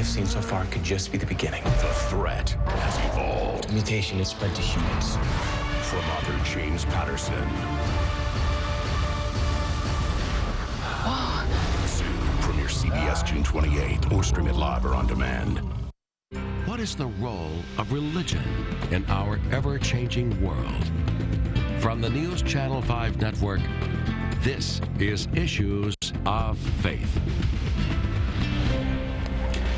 we've seen so far could just be the beginning. The threat has evolved. Mutation is spread to humans. From author James Patterson. Soon, premiere CBS June 28th, or stream it live or on demand. What is the role of religion in our ever-changing world? From the NewsChannel 5 network, this is Issues of Faith.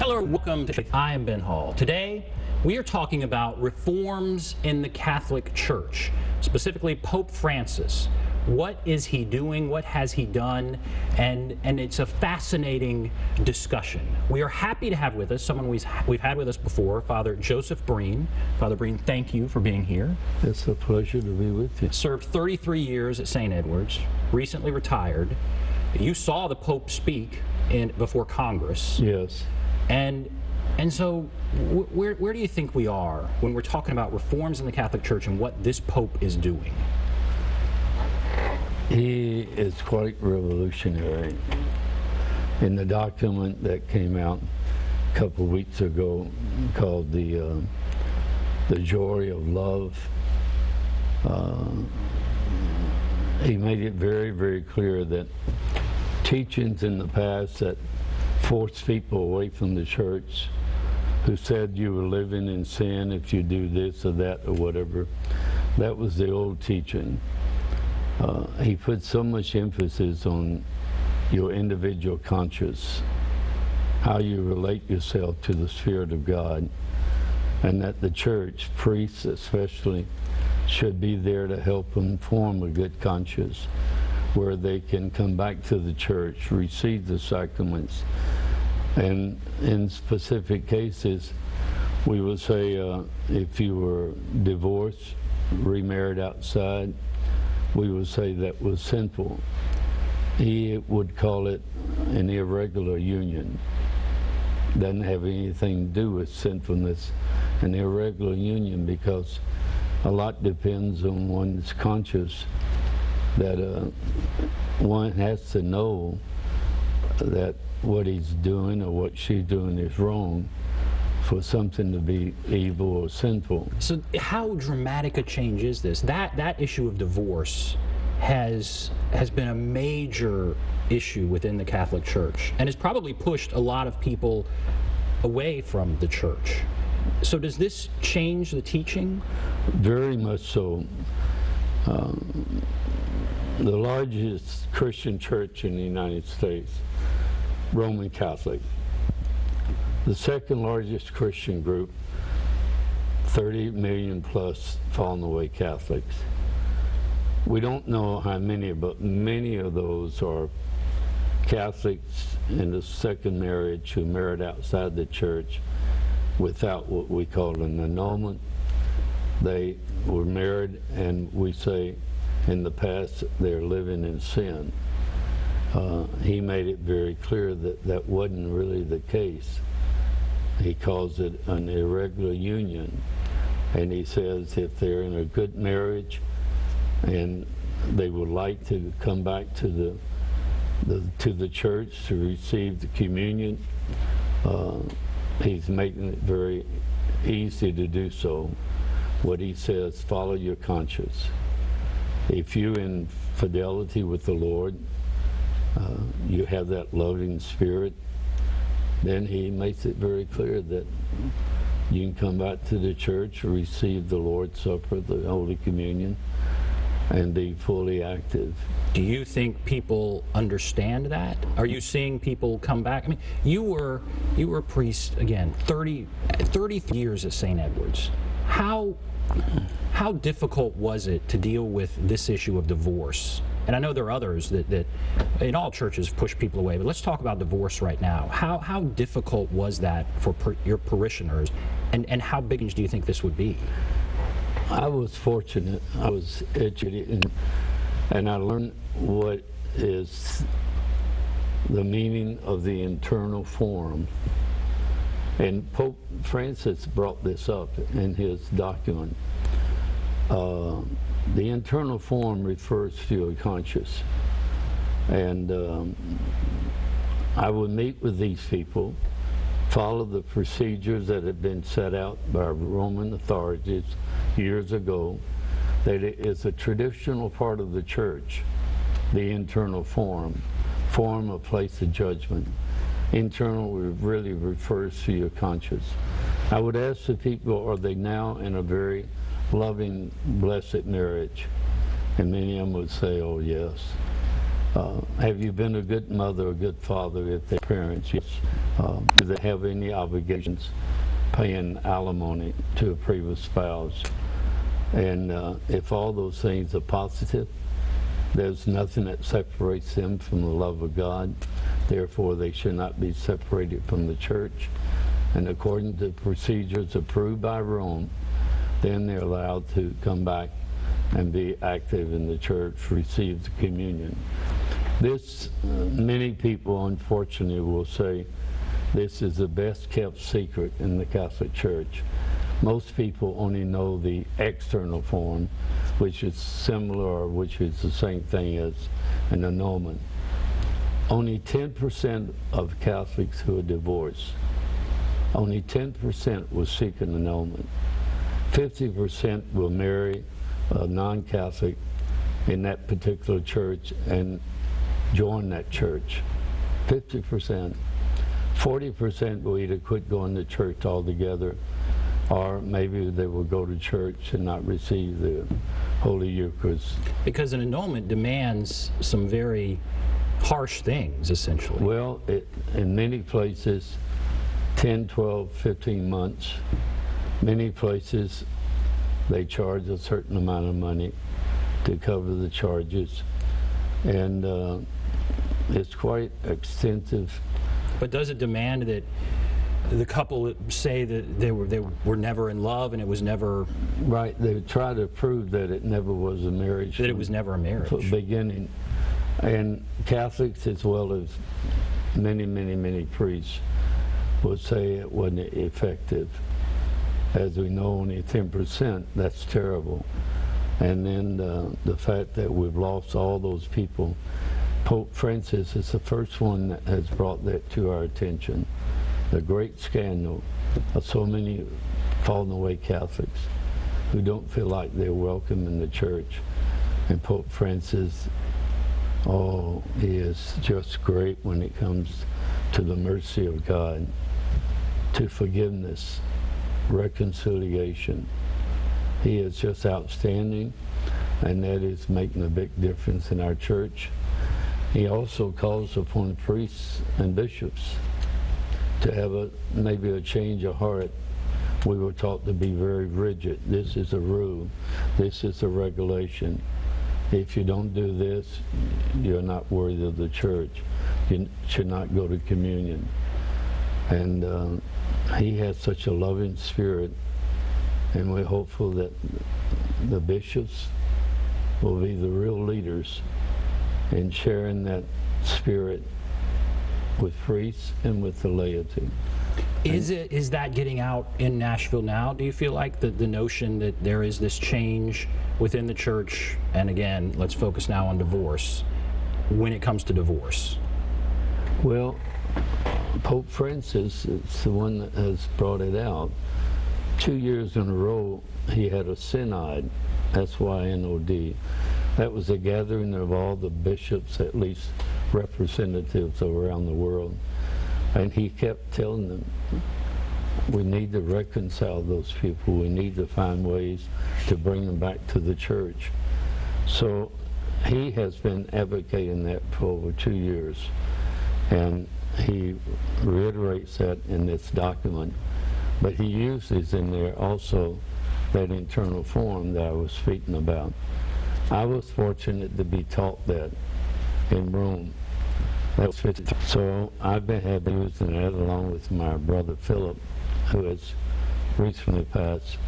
Hello, welcome to I Am Ben Hall. Today, we are talking about reforms in the Catholic Church, specifically Pope Francis. What is he doing? What has he done? And it's a fascinating discussion. We are happy to have with us someone we've had with us before, Father Joseph Breen. Father Breen, thank you for being here. It's a pleasure to be with you. Served 33 years at St. Edward's, recently retired. You saw the Pope speak before Congress. Yes. And so where do you think we are when we're talking about reforms in the Catholic Church and what this Pope is doing? He is quite revolutionary. In the document that came out a couple of weeks ago called the Joy of Love, he made it very, very clear that teachings in the past that forced people away from the church, who said you were living in sin if you do this or that or whatever, that was the old teaching. He put so much emphasis on your individual conscience, how you relate yourself to the Spirit of God, and that the church, priests especially, should be there to help them form a good conscience, where they can come back to the church, receive the sacraments. And in specific cases, we would say if you were divorced, remarried outside, we would say that was sinful. He would call it an irregular union. Doesn't have anything to do with sinfulness, an irregular union, because a lot depends on one's conscience, that one has to know that what he's doing or what she's doing is wrong for something to be evil or sinful. So how dramatic a change is this? That issue of divorce has been a major issue within the Catholic Church and has probably pushed a lot of people away from the church. So does this change the teaching? Very much so. The largest Christian church in the United States, Roman Catholic. The second largest Christian group, 30 million plus fallen away Catholics. We don't know how many, but many of those are Catholics in the second marriage who married outside the church without what we call an annulment. They were married, and we say in the past they're living in sin. He made it very clear that that wasn't really the case. He calls it an irregular union, and he says if they're in a good marriage and they would like to come back to the church to receive the communion, he's making it very easy to do so. What he says, follow your conscience. If you're in fidelity with the Lord, you have that loving spirit, then he makes it very clear that you can come back to the church, receive the Lord's Supper, the Holy Communion, and be fully active. Do you think people understand that? Are you seeing people come back? I mean, you were a priest, again, 30 years at St. Edward's. How difficult was it to deal with this issue of divorce? And I know there are others that in all churches push people away, but let's talk about divorce right now. How difficult was that for your parishioners, and how big do you think this would be? I was fortunate. I was educated, and I learned what is the meaning of the internal form. And Pope Francis brought this up in his document. The internal form refers to your conscience. And I would meet with these people follow the procedures that had been set out by Roman authorities years ago, that it is a traditional part of the church, the internal form, a place of judgment. Internal really refers to your conscience. I would ask the people, are they now in a very loving, blessed marriage? And many of them would say, oh yes. Have you been a good mother, a good father if they're parents? Yes. Do they have any obligations paying alimony to a previous spouse? And if all those things are positive, there's nothing that separates them from the love of God. Therefore, they should not be separated from the church. And according to procedures approved by Rome, then they're allowed to come back and be active in the church, receive the communion. This, many people unfortunately will say, this is the best kept secret in the Catholic Church. Most people only know the external form, which is similar or which is the same thing as an annulment. Only 10% of Catholics who are divorced, only 10% will seek an annulment. 50% will marry a non-Catholic in that particular church and join that church. 50%. 40% will either quit going to church altogether, or maybe they will go to church and not receive the Holy Eucharist. Because an annulment demands some very harsh things, essentially. Well, in many places, 10, 12, 15 months. Many places, they charge a certain amount of money to cover the charges. And it's quite extensive. But does it demand that the couple say that they were never in love and it was never... Right, they try to prove that it never was a marriage. That it was never a marriage. From the beginning. And Catholics, as well as many, many, many priests, would say it wasn't effective. As we know, only 10%, that's terrible. And then the fact that we've lost all those people. Pope Francis is the first one that has brought that to our attention. The great scandal of so many fallen away Catholics who don't feel like they're welcome in the church. And Pope Francis, oh, he is just great when it comes to the mercy of God, to forgiveness, reconciliation. He is just outstanding, and that is making a big difference in our church. He also calls upon priests and bishops to have maybe a change of heart. We were taught to be very rigid. This is a rule. This is a regulation. If you don't do this, you're not worthy of the church. You should not go to communion. And he has such a loving spirit, and we're hopeful that the bishops will be the real leaders in sharing that spirit with priests and with the laity. Is that getting out in Nashville now? Do you feel like the notion that there is this change within the church, and again, let's focus now on divorce, when it comes to divorce? Well, Pope Francis is the one that has brought it out. 2 years in a row, he had a synod, S-Y-N-O-D. That was a gathering of all the bishops, at least representatives around the world. And he kept telling them, we need to reconcile those people. We need to find ways to bring them back to the church. So he has been advocating that for over 2 years. And he reiterates that in this document. But he uses in there also that internal form that I was speaking about. I was fortunate to be taught that in Rome. So I've been using that along with my brother Philip, who has recently passed.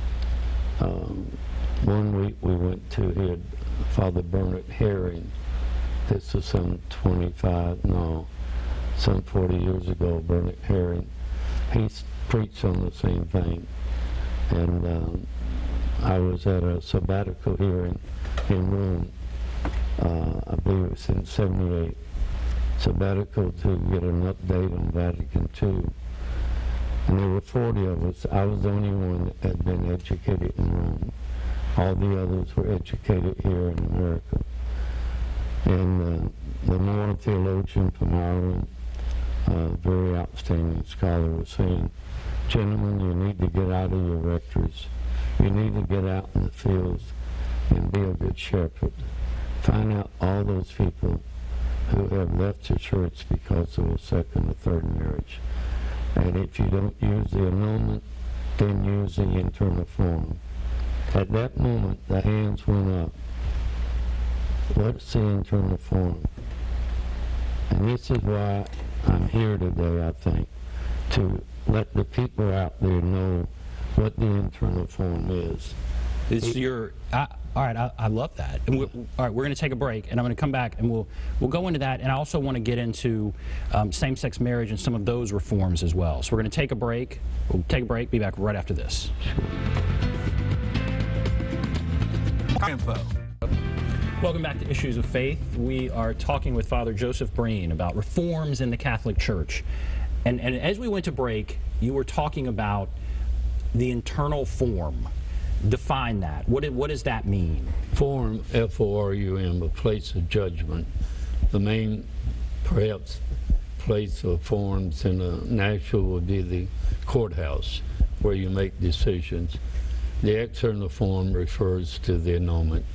One week we went to hear Father Bernard Herring. This was some 40 years ago, Bernard Herring. He preached on the same thing. And I was at a sabbatical hearing in Rome. I believe it was in '78. Sabbatical to get an update on Vatican II. And there were 40 of us. I was the only one that had been educated in Rome. All the others were educated here in America. And the moral theologian from Ireland, a very outstanding scholar, was saying, gentlemen, you need to get out of your rectories. You need to get out in the fields and be a good shepherd. Find out all those people who have left the church because of a second or third marriage. And if you don't use the annulment, then use the internal form. At that moment, the hands went up. What's the internal form? And this is why I'm here today, I think, to let the people out there know what the internal form is. It's your, all right, I love that. And all right, we're going to take a break, and I'm going to come back, and we'll go into that. And I also want to get into same-sex marriage and some of those reforms as well. So we're going to take a break. We'll take a break. Be back right after this. Info. Welcome back to Issues of Faith. We are talking with Father Joseph Breen about reforms in the Catholic Church. And as we went to break, you were talking about the internal form. Define that. What does that mean? Form, F-O-R-U-M, a place of judgment. The main, perhaps, place of forms in Nashville would be the courthouse, where you make decisions. The external form refers to the annulment,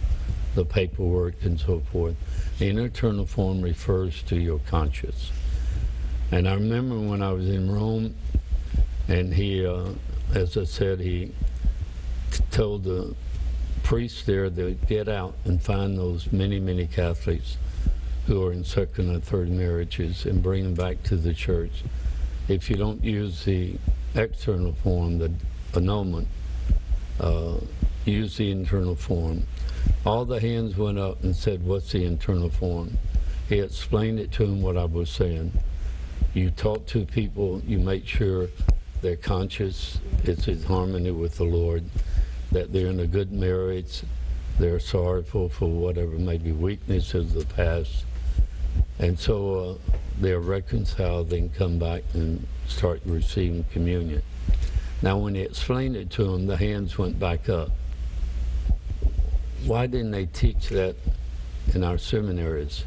the paperwork and so forth. The internal form refers to your conscience. And I remember when I was in Rome, and he, as I said, he told the priests there to get out and find those many, many Catholics who are in second or third marriages and bring them back to the church. If you don't use the external form, the annulment, use the internal form. All the hands went up and said, what's the internal form? He explained it to them what I was saying. You talk to people, you make sure their conscience is in harmony with the Lord, that they're in a good marriage, they're sorrowful for whatever may be weaknesses of the past, and so they're reconciled, then come back and start receiving communion. Now when he explained it to them, the hands went back up. Why didn't they teach that in our seminaries?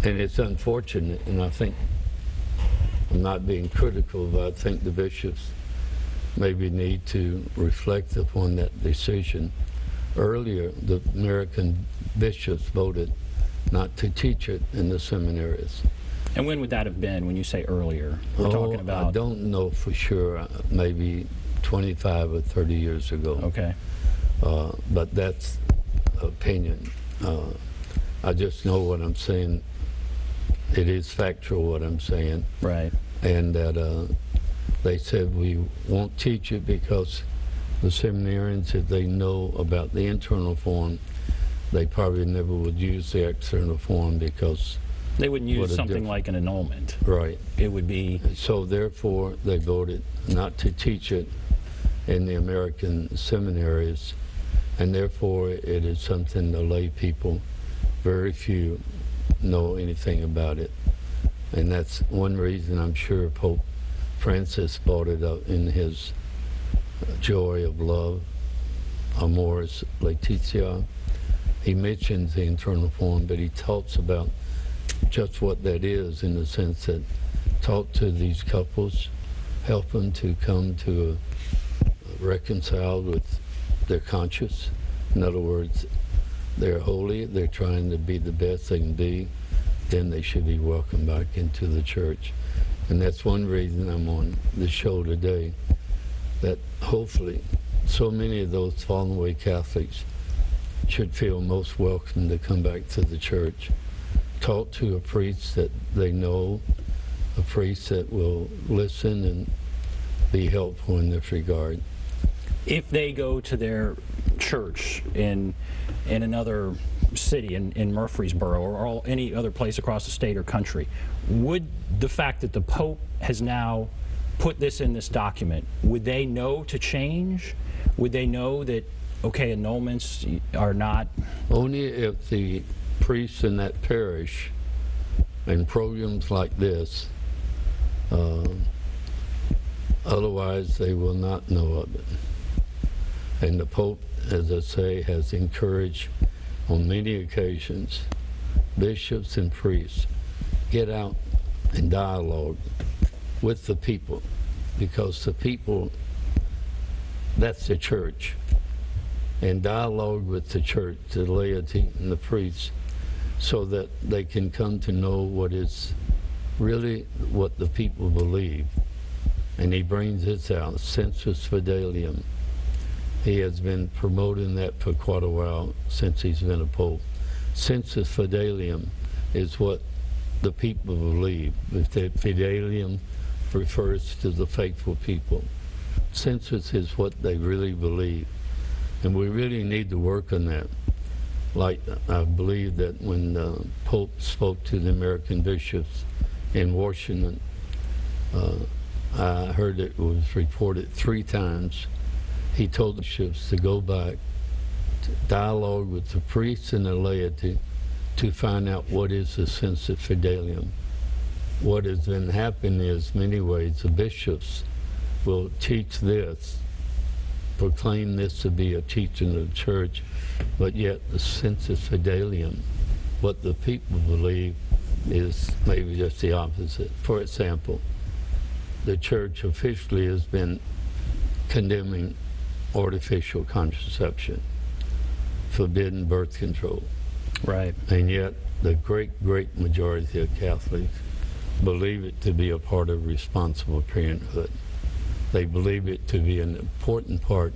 And it's unfortunate, and I think, I'm not being critical, but I think the bishops maybe need to reflect upon that decision. Earlier, the American bishops voted not to teach it in the seminaries. And when would that have been when you say earlier? We're talking about... I don't know for sure, maybe 25 or 30 years ago. Okay. But that's opinion. I just know what I'm saying. It is factual what I'm saying. Right. And that they said we won't teach it because the seminarians, if they know about the internal form, they probably never would use the external form because... They wouldn't use something like an annulment. Right. It would be... So therefore, they voted not to teach it in the American seminaries, and therefore it is something the lay people, very few, know anything about it. And that's one reason I'm sure Pope Francis brought it up in his Joy of Love, Amoris Laetitia. He mentions the internal form, but he talks about just what that is, in the sense that talk to these couples, help them to come to reconciled with their conscience. In other words, they're holy, they're trying to be the best they can be, then they should be welcomed back into the church. And that's one reason I'm on the show today, that hopefully so many of those fallen away Catholics should feel most welcome to come back to the church. Talk to a priest that they know, a priest that will listen and be helpful in this regard. If they go to their church in another city, in Murfreesboro or any other place across the state or country, would the fact that the Pope has now put this in this document, would they know to change? Would they know that, okay, annulments are not... Only if the priests in that parish and programs like this Otherwise, they will not know of it. And the Pope, as I say, has encouraged on many occasions bishops and priests get out and dialogue with the people, because the people, that's the church, and dialogue with the church, the laity and the priests, so that they can come to know what is really what the people believe. And he brings this out, sensus fidelium. He has been promoting that for quite a while since he's been a pope. Sensus fidelium is what the people believe. The fidelium refers to the faithful people. Sensus is what they really believe. And we really need to work on that. Like, I believe that when the Pope spoke to the American bishops in Washington, I heard it was reported 3 times. He told the bishops to go back, to dialogue with the priests and the laity to find out what is the sensus fidelium. What has been happening is, many ways, the bishops will teach this, proclaim this to be a teaching of the church, but yet the sensus fidelium, what the people believe, is maybe just the opposite. For example, the church officially has been condemning artificial contraception, forbidden birth control. Right. And yet the great majority of Catholics believe it to be a part of responsible parenthood. They believe it to be an important part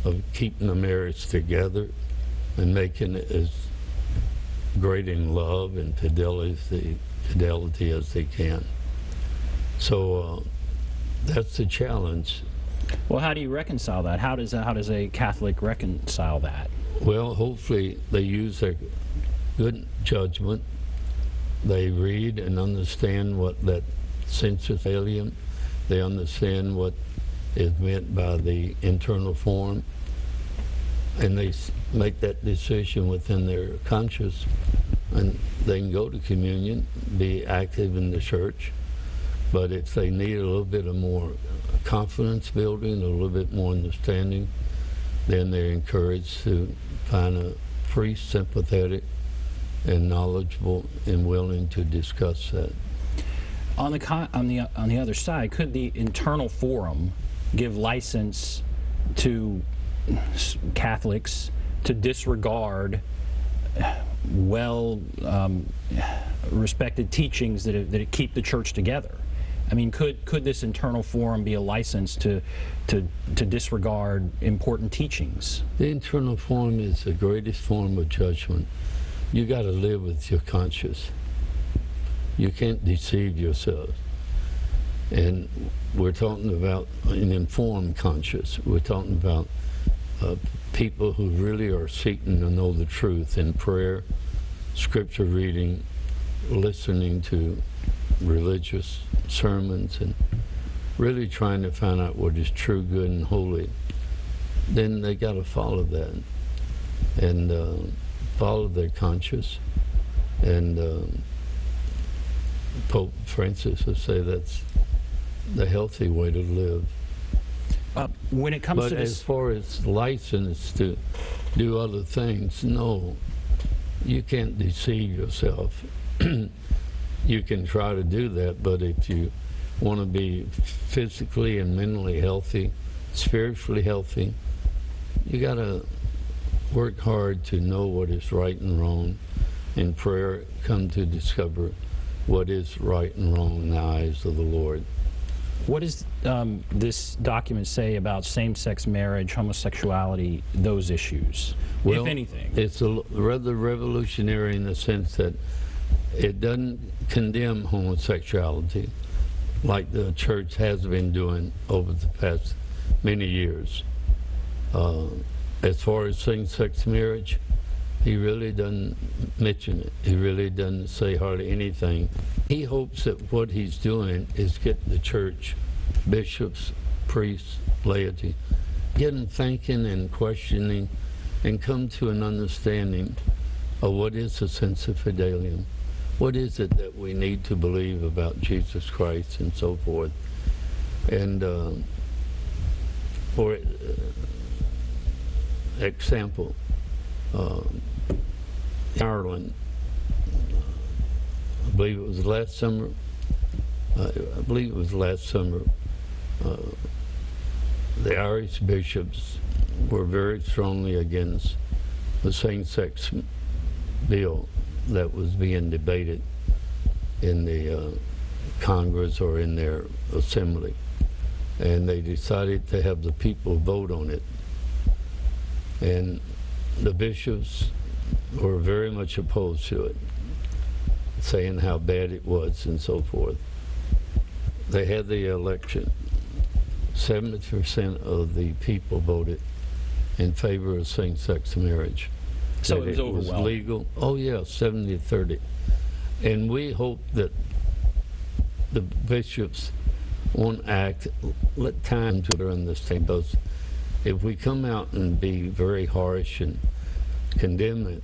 of keeping the marriage together and making it as great in love and fidelity as they can. So that's the challenge. Well, how do you reconcile that? How does a Catholic reconcile that? Well, hopefully they use their good judgment. They read and understand what that sensus fidelium, they understand what is meant by the internal form, and they make that decision within their conscience, and they can go to communion, be active in the church. But if they need a little bit of more confidence building, a little bit more understanding, then they're encouraged to find a priest sympathetic and knowledgeable and willing to discuss that. On the other side, could the internal forum give license to Catholics to disregard respected teachings that keep the church together? I mean, could this internal forum be a license to disregard important teachings? The internal forum is the greatest form of judgment. You got to live with your conscience. You can't deceive yourself. And we're talking about an informed conscience. We're talking about people who really are seeking to know the truth in prayer, scripture reading, listening to religious sermons, and really trying to find out what is true, good, and holy. Then they got to follow that and follow their conscience. And Pope Francis would say that's the healthy way to live. When it comes to this, as far as license to do other things, no, you can't deceive yourself. You can try to do that, but if you want to be physically and mentally healthy, spiritually healthy, you got to work hard to know what is right and wrong. In prayer, come to discover what is right and wrong in the eyes of the Lord. what does this document say about same-sex marriage, homosexuality, those issues, if anything? It's rather revolutionary in the sense that it doesn't condemn homosexuality like the church has been doing over the past many years. As far as same-sex marriage, he really doesn't mention it. He really doesn't say hardly anything. He hopes that what he's doing is get the church, bishops, priests, laity, get them thinking and questioning and come to an understanding of what is the sense of fidelium. What is it that we need to believe about Jesus Christ and so forth? And for example, Ireland, I believe it was last summer, the Irish bishops were very strongly against the same-sex bill that was being debated in the Congress or in their assembly. And they decided to have the people vote on it. And the bishops were very much opposed to it, saying how bad it was and so forth. They had the election. 70% of the people voted in favor of same-sex marriage. So it was overwhelming. Was legal. Oh yeah, 70-30. And we hope that the bishops won't act, let time to understand, because if we come out and be very harsh and condemn it,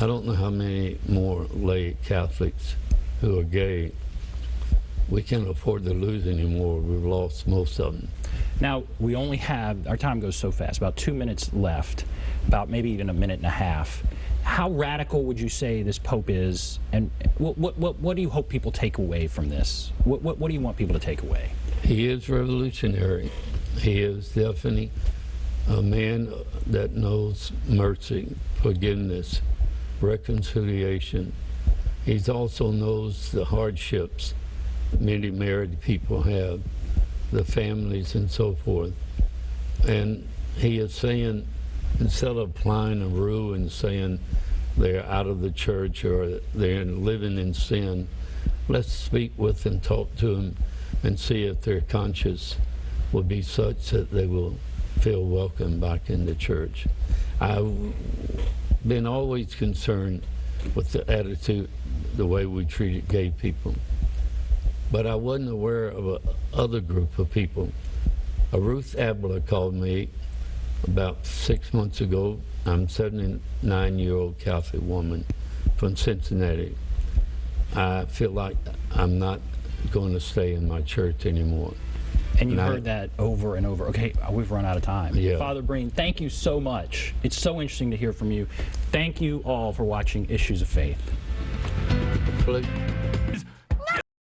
I don't know how many more lay Catholics who are gay. We can't afford to lose anymore. We've lost most of them. Now, we only have, our time goes so fast, about 2 minutes left, about maybe even a minute and a half. How radical would you say this Pope is, and what do you hope people take away from this? What do you want people to take away? He is revolutionary. He is definitely a man that knows mercy, forgiveness, reconciliation. He also knows the hardships many married people have, the families and so forth. And he is saying, instead of applying a rule and saying they're out of the church or they're living in sin, let's speak with and talk to them and see if their conscience will be such that they will feel welcome back in the church. I've been always concerned with the attitude, the way we treated gay people. But I wasn't aware of another group of people. Ruth Abler called me about 6 months ago. I'm a 79-year-old Catholic woman from Cincinnati. I feel like I'm not going to stay in my church anymore. And you heard that over and over. Okay, we've run out of time. Yeah. Father Breen, thank you so much. It's so interesting to hear from you. Thank you all for watching Issues of Faith. Please.